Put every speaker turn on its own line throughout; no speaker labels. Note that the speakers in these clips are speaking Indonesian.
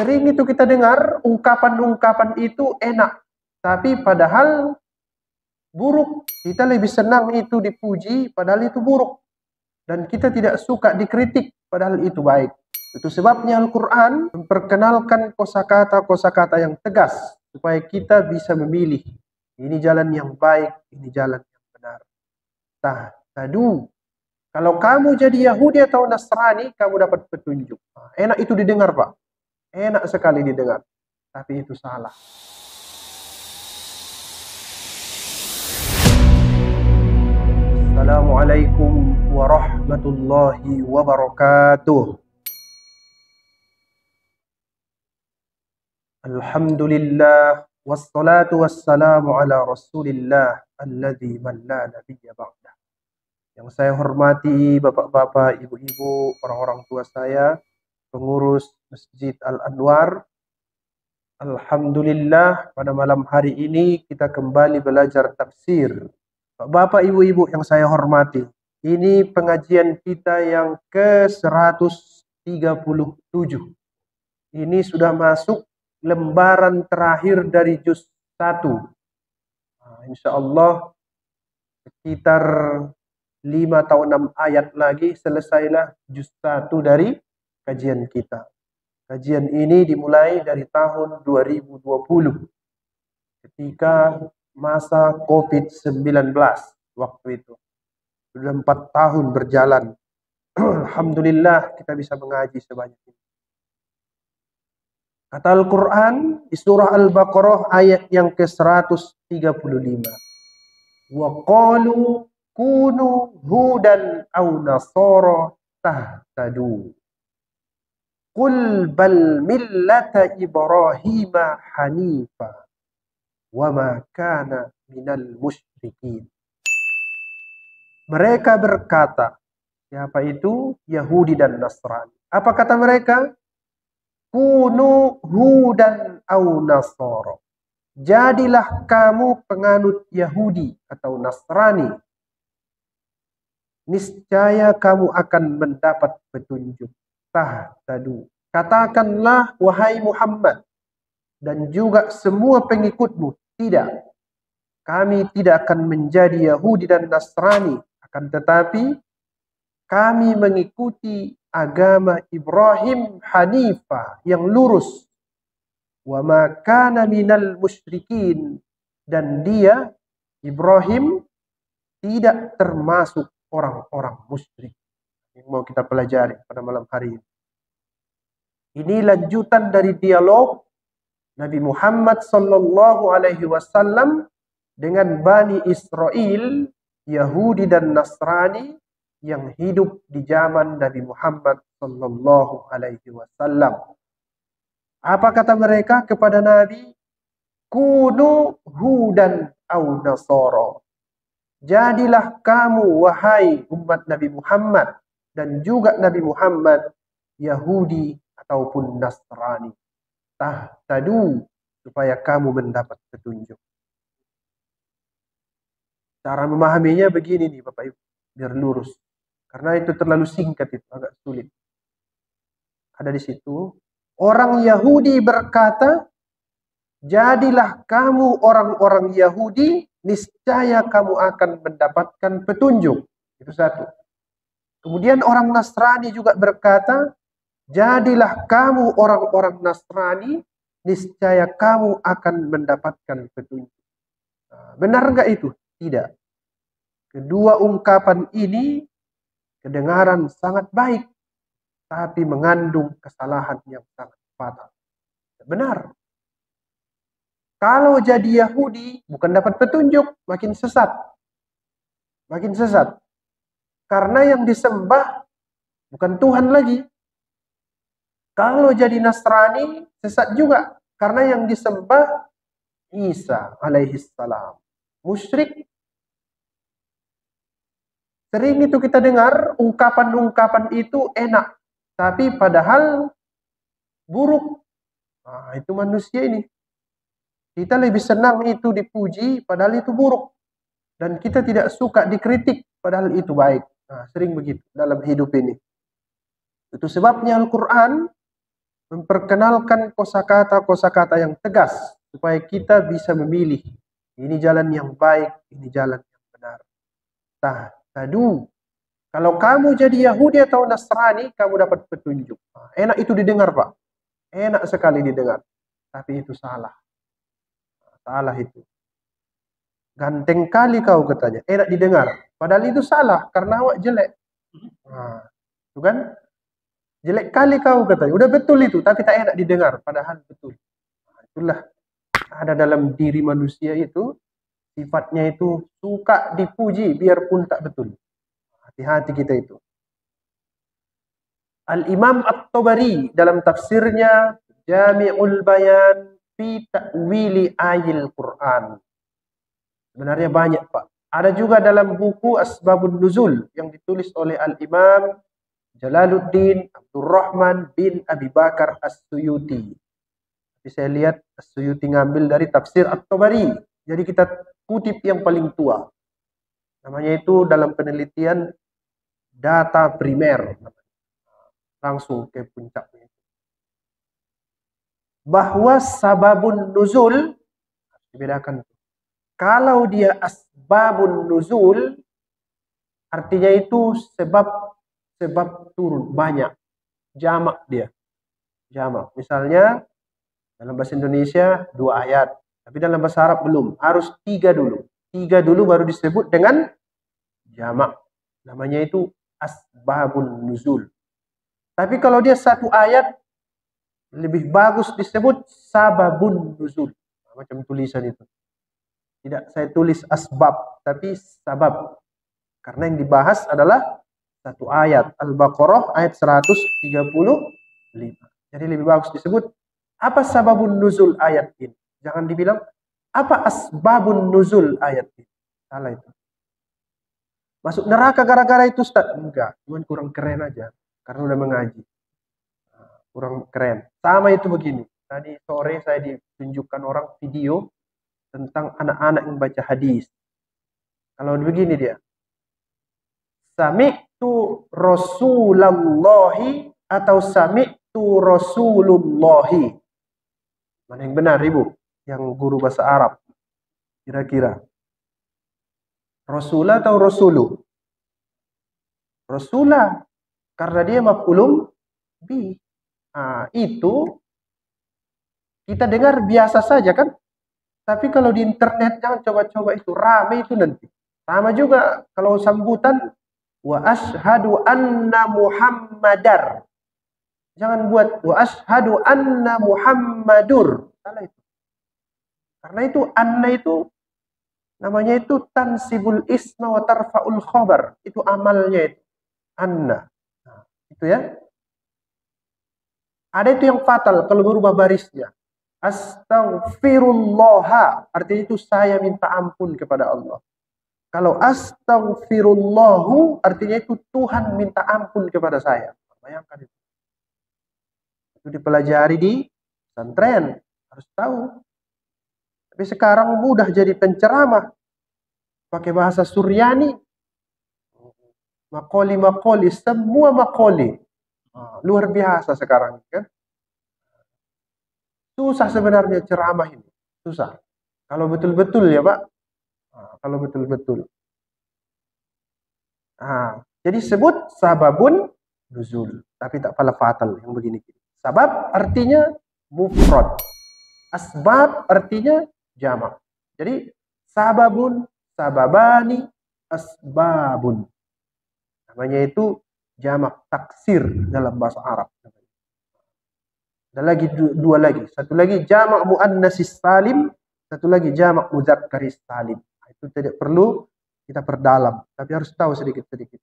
Sering itu kita dengar ungkapan-ungkapan itu enak, tapi padahal buruk. Kita lebih senang itu dipuji, padahal itu buruk. Dan kita tidak suka dikritik, padahal itu baik. Itu sebabnya Al-Quran memperkenalkan kosakata-kosakata yang tegas, supaya kita bisa memilih. Ini jalan yang baik, ini jalan yang benar. Tahtadu. Kalau kamu jadi Yahudi atau Nasrani, kamu dapat petunjuk. Enak itu didengar, Pak. Enak sekali didengar. Tapi itu salah. Assalamualaikum warahmatullahi wabarakatuh. Alhamdulillah. Wassalatu wassalamu ala rasulillah. Alladhi man la nabiyya ba'dah. Yang saya hormati bapak-bapak, ibu-ibu, orang-orang tua saya, pengurus Masjid Al-Anwar. Alhamdulillah, pada malam hari ini kita kembali belajar tafsir. Bapak, ibu-ibu yang saya hormati, ini pengajian kita yang ke-137. Ini sudah masuk lembaran terakhir dari juz 1. Insya Allah sekitar 5 atau 6 ayat lagi selesailah juz 1 dari kajian kita. Kajian ini dimulai dari tahun 2020 ketika masa COVID-19 waktu itu. Sudah 4 tahun berjalan. Alhamdulillah kita bisa mengaji sebanyak ini. Kata Al-Quran di surah Al-Baqarah ayat yang ke-135. Wa qalu kunu hudan aw nasara tahtadu. Qul bal millata Ibrahim hanifa wa ma kana minal musyrikin. Mereka berkata, siapa itu? Yahudi dan Nasrani. Apa kata mereka? Kunu hudan au nasara. Jadilah kamu penganut Yahudi atau Nasrani. Niscaya kamu akan mendapat petunjuk. Tahtadu. Katakanlah wahai Muhammad dan juga semua pengikutmu, tidak. Kami tidak akan menjadi Yahudi dan Nasrani, akan tetapi kami mengikuti agama Ibrahim Hanifah yang lurus. Wa ma kana minal musyrikin, dan dia Ibrahim tidak termasuk orang-orang musyrik. Yang mau kita pelajari pada malam hari ini. Ini lanjutan dari dialog Nabi Muhammad sallallahu alaihi wasallam dengan Bani Israel, Yahudi dan Nasrani yang hidup di zaman Nabi Muhammad sallallahu alaihi wasallam. Apa kata mereka kepada Nabi? Kunu hudan au nasara. Jadilah kamu wahai umat Nabi Muhammad dan juga Nabi Muhammad Yahudi ataupun Nasrani. Tahtadu, supaya kamu mendapat petunjuk. Cara memahaminya begini nih Bapak Ibu, biar lurus. Karena itu terlalu singkat, itu agak sulit. Ada di situ, orang Yahudi berkata, jadilah kamu orang-orang Yahudi, niscaya kamu akan mendapatkan petunjuk. Itu satu. Kemudian orang Nasrani juga berkata, jadilah kamu orang-orang Nasrani, niscaya kamu akan mendapatkan petunjuk. Benar enggak itu? Tidak. Kedua ungkapan ini kedengaran sangat baik, tapi mengandung kesalahan yang sangat fatal. Benar. Kalau jadi Yahudi, bukan dapat petunjuk, makin sesat. Makin sesat. Karena yang disembah bukan Tuhan lagi. Kalau jadi Nasrani, sesat juga. Karena yang disembah Isa alaihissalam. Musyrik. Sering itu kita dengar ungkapan-ungkapan itu enak. Tapi padahal buruk. Nah, itu manusia ini. Kita lebih senang itu dipuji, padahal itu buruk. Dan kita tidak suka dikritik, padahal itu baik. Nah, sering begitu dalam hidup ini. Itu sebabnya Al-Quran memperkenalkan kosakata-kosakata yang tegas supaya kita bisa memilih ini jalan yang baik, ini jalan yang benar. Tahtadu. Kalau kamu jadi Yahudi atau Nasrani, kamu dapat petunjuk. Enak itu didengar, Pak. Enak sekali didengar. Tapi itu salah. Salah itu. Ganteng kali kau katanya. Enak didengar. Padahal itu salah karena awak jelek. Nah, itu kan? Jelek kali kau katanya. Udah betul itu, tapi tak enak didengar. Padahal betul. Nah, itulah ada dalam diri manusia itu. Sifatnya itu suka dipuji biarpun tak betul. Hati-hati kita itu. Al-Imam At-Tabari dalam tafsirnya Jami'ul Bayan fi Ta'wili Ayil Quran. Sebenarnya banyak, Pak. Ada juga dalam buku Asbabun Nuzul yang ditulis oleh Al-Imam Jalaluddin Abdurrahman bin Abi Bakar As-Suyuti. Tapi saya lihat As-Suyuti ngambil dari tafsir At-Tabari. Jadi kita kutip yang paling tua. Namanya itu dalam penelitian data primer. Langsung ke puncaknya. Bahwa sababun nuzul, dibedakan. Kalau dia asbabun nuzul, artinya itu sebab turun, banyak. Jamak dia. Jamak. Misalnya, dalam bahasa Indonesia 2 ayat. Tapi dalam bahasa Arab belum. Harus 3 dulu. 3 dulu baru disebut dengan jamak. Namanya itu asbabun nuzul. Tapi kalau dia 1 ayat, lebih bagus disebut sababun nuzul. Macam tulisan itu. Tidak saya tulis asbab, tapi sabab. Karena yang dibahas adalah 1 ayat. Al-Baqarah ayat 135. Jadi lebih bagus disebut, apa sababun nuzul ayat ini? Jangan dibilang, apa asbabun nuzul ayat ini? Salah itu. Masuk neraka gara-gara itu, Ustaz? Enggak, cuman kurang keren aja. Karena udah mengaji. Kurang keren. Sama itu begini. Tadi sore saya ditunjukkan orang video tentang anak-anak yang baca hadis. Kalau begini dia. Sami'tu Rasulullahi atau sami'tu Rasulullahi. Mana yang benar, Ibu? Yang guru bahasa Arab. Kira-kira. Rasulah atau Rasulu? Rasulah. Karena dia maf'ulun bi. Nah, itu kita dengar biasa saja kan? Tapi kalau di internet jangan coba-coba itu, rame itu nanti. Sama juga kalau sambutan wa ashhadu anna Muhammadar. Jangan buat wa ashhadu anna Muhammadur. Salah itu. Karena itu anna itu namanya itu tansibul isma wa tarfa'ul khabar. Itu amalnya itu. Anna. Nah, itu ya. Ada itu yang fatal kalau berubah barisnya. Astaghfirullah, artinya itu saya minta ampun kepada Allah. Kalau astaghfirullahu, artinya itu Tuhan minta ampun kepada saya. Bayangkan itu. Itu dipelajari di pesantren, harus tahu. Tapi sekarang mudah jadi penceramah. Pakai bahasa Suryani. Makoli, semua makoli. Luar biasa sekarang, kan? Susah sebenarnya ceramah ini. Susah. Kalau betul-betul ya, Pak. Kalau betul-betul. Jadi sebut sababun nuzul. Tapi tak pala fatal yang begini. Sabab artinya mufrad. Asbab artinya jamak. Jadi sababun, sababani, asbabun. Namanya itu jamak taksir dalam bahasa Arab. Ada lagi 2 lagi. Satu lagi jamak muannatsis salim, satu lagi jamak mudzakkaris salim. Itu tidak perlu kita perdalam, tapi harus tahu sedikit-sedikit.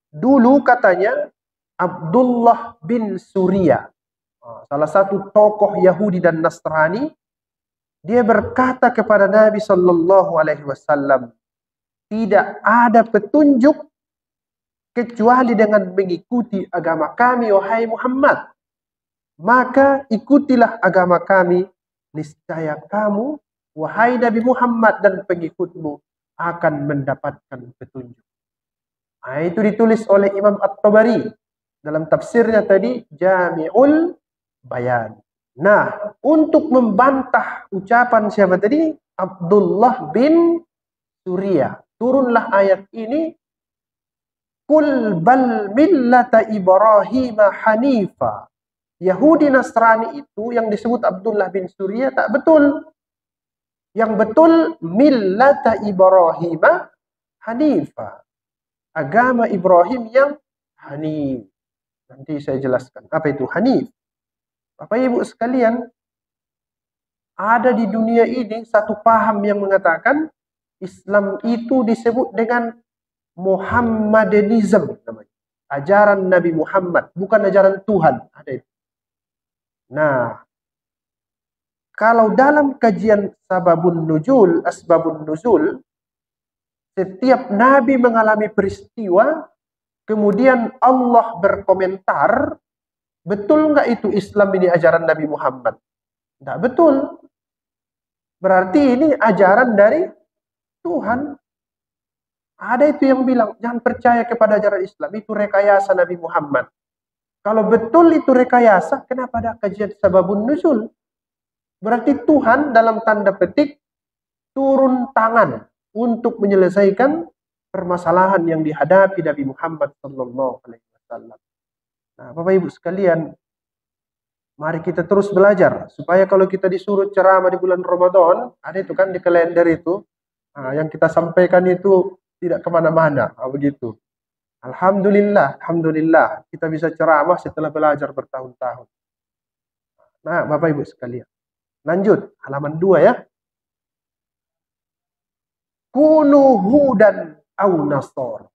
Dulu katanya Abdullah bin Surya, salah satu tokoh Yahudi dan Nasrani, dia berkata kepada Nabi sallallahu alaihi wasallam, tidak ada petunjuk kecuali dengan mengikuti agama kami, wahai Muhammad. Maka ikutilah agama kami, niscaya kamu, wahai Nabi Muhammad dan pengikutmu, akan mendapatkan petunjuk. Itu ditulis oleh Imam At-Tabari Dalam tafsirnya tadi, Jami'ul Bayan. Nah, untuk membantah ucapan siapa tadi? Abdullah bin Surya. Turunlah ayat ini, Kul bal millata Ibrahim hanifa. Yahudi Nasrani itu yang disebut Abdullah bin Surya tak betul. Yang betul millata Ibrahim hanifa. Agama Ibrahim yang hanif. Nanti saya jelaskan apa itu hanif. Bapak Ibu sekalian, ada di dunia ini satu paham yang mengatakan Islam itu disebut dengan Muhammadanism namanya. Ajaran Nabi Muhammad, bukan ajaran Tuhan. Ada itu. Nah, kalau dalam kajian asbabun nuzul, setiap nabi mengalami peristiwa, kemudian Allah berkomentar, betul nggak itu Islam ini ajaran Nabi Muhammad? Nggak betul. Berarti ini ajaran dari Tuhan. Ada itu yang bilang, jangan percaya kepada ajaran Islam, itu rekayasa Nabi Muhammad. Kalau betul itu rekayasa, kenapa ada kajian sababun nuzul? Berarti Tuhan dalam tanda petik turun tangan untuk menyelesaikan permasalahan yang dihadapi Nabi Muhammad SAW. Nah, Bapak Ibu sekalian, mari kita terus belajar supaya kalau kita disuruh ceramah di bulan Ramadan, ada itu kan di kalender itu, yang kita sampaikan itu tidak kemana-mana, begitu. Alhamdulillah, kita bisa ceramah setelah belajar bertahun-tahun. Nah, Bapak Ibu sekalian, lanjut halaman 2 ya. Kunu hudan au nasor.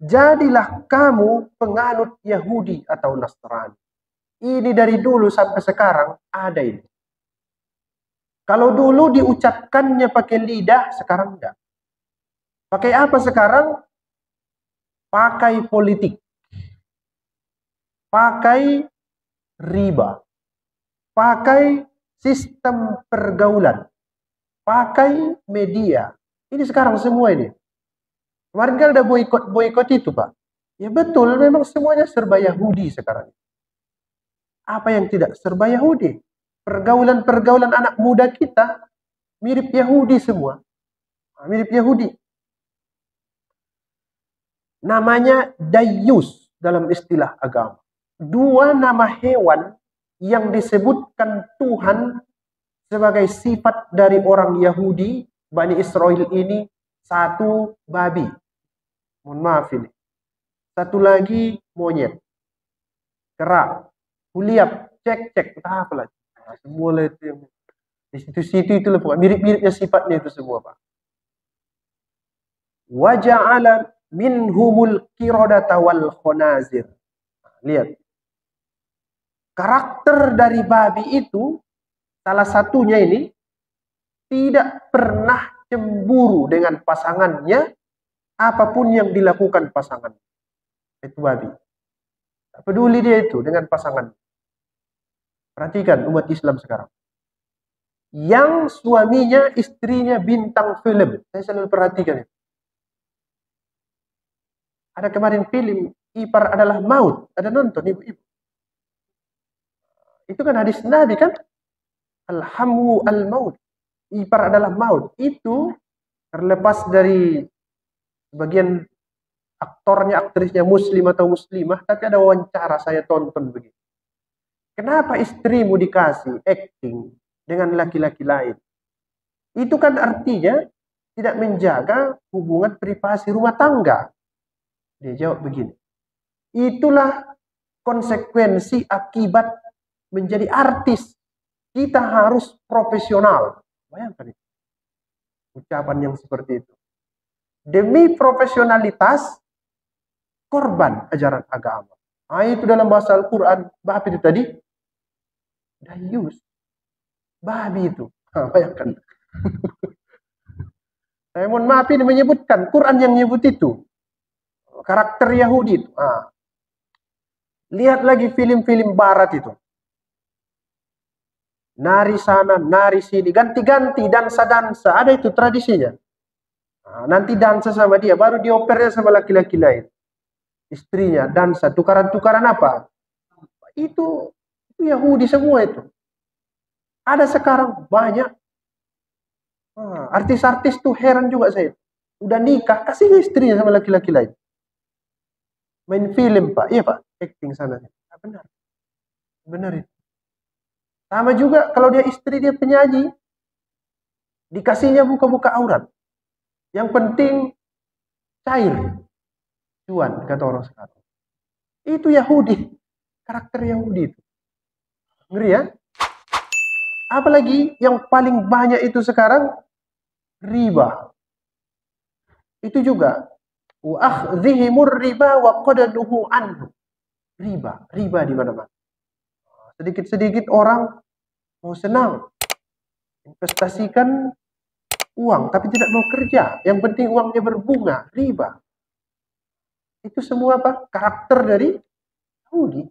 Jadilah kamu penganut Yahudi atau Nasrani. Ini dari dulu sampai sekarang ada ini. Kalau dulu diucapkannya pakai lidah, sekarang enggak. Pakai apa sekarang? Pakai politik. Pakai riba. Pakai sistem pergaulan. Pakai media. Ini sekarang semua ini. Kemarin kan ada boikot itu, Pak. Ya betul, memang semuanya serba Yahudi sekarang. Apa yang tidak serba Yahudi? Pergaulan-pergaulan anak muda kita mirip Yahudi semua. Mirip Yahudi. Namanya dayus dalam istilah agama. 2 nama hewan yang disebutkan Tuhan sebagai sifat dari orang Yahudi, Bani Israel ini, 1 babi. Mohon maaf ini. 1 lagi monyet. Kera, kuliap, cek, apa lagi. Nah, semua itu yang di situ itulah pokoknya mirip-miripnya sifatnya itu semua, Pak. Wa ja'ala minhumul qiradata wal khonazir. Lihat. Karakter dari babi itu salah satunya ini tidak pernah cemburu dengan pasangannya apapun yang dilakukan pasangan. Itu babi. Tak peduli dia itu dengan pasangan. Perhatikan umat Islam sekarang. Yang suaminya, istrinya bintang film. Saya selalu perhatikan itu. Ada kemarin film Ipar Adalah Maut. Ada nonton ibu-ibu? Itu kan hadis Nabi kan? Alhamu al-maut. Ipar adalah maut. Itu terlepas dari sebagian aktornya, aktrisnya muslim atau muslimah. Tapi ada wawancara saya tonton begitu. Kenapa istrimu dikasih acting dengan laki-laki lain? Itu kan artinya tidak menjaga hubungan privasi rumah tangga. Dia jawab begini. Itulah konsekuensi akibat menjadi artis. Kita harus profesional. Bayangkan itu. Ucapan yang seperti itu. Demi profesionalitas, korban ajaran agama. Itu dalam bahasa Al-Quran. Apa itu tadi? Dayus. Babi itu. Bayangkan. Saya mohon maaf ini menyebutkan. Quran yang menyebut itu. Karakter Yahudi itu. Lihat lagi film-film barat itu. Nari sana, nari sini. Ganti-ganti, dansa-dansa. Ada itu tradisinya. Nanti dansa sama dia. Baru diopernya sama laki-laki lain. istrinya, dansa, tukaran-tukaran apa? Itu Yahudi semua itu. Ada sekarang banyak. Artis-artis tuh heran juga saya. Udah nikah, kasih istrinya sama laki-laki lain. Main film Pak, iya Pak, acting sana. Benar, benar itu. Sama juga kalau dia istri dia penyanyi, dikasihnya buka-buka aurat. Yang penting cair, cuan kata orang sekarang. Itu Yahudi, karakter Yahudi itu. Ngeri ya? Apalagi yang paling banyak itu sekarang riba. Itu juga wa akhdhihimur riba wa qadaduhu anhu. Riba di mana-mana. Sedikit-sedikit orang mau senang investasikan uang tapi tidak mau kerja. Yang penting uangnya berbunga, riba. Itu semua apa? Karakter dari Yahudi.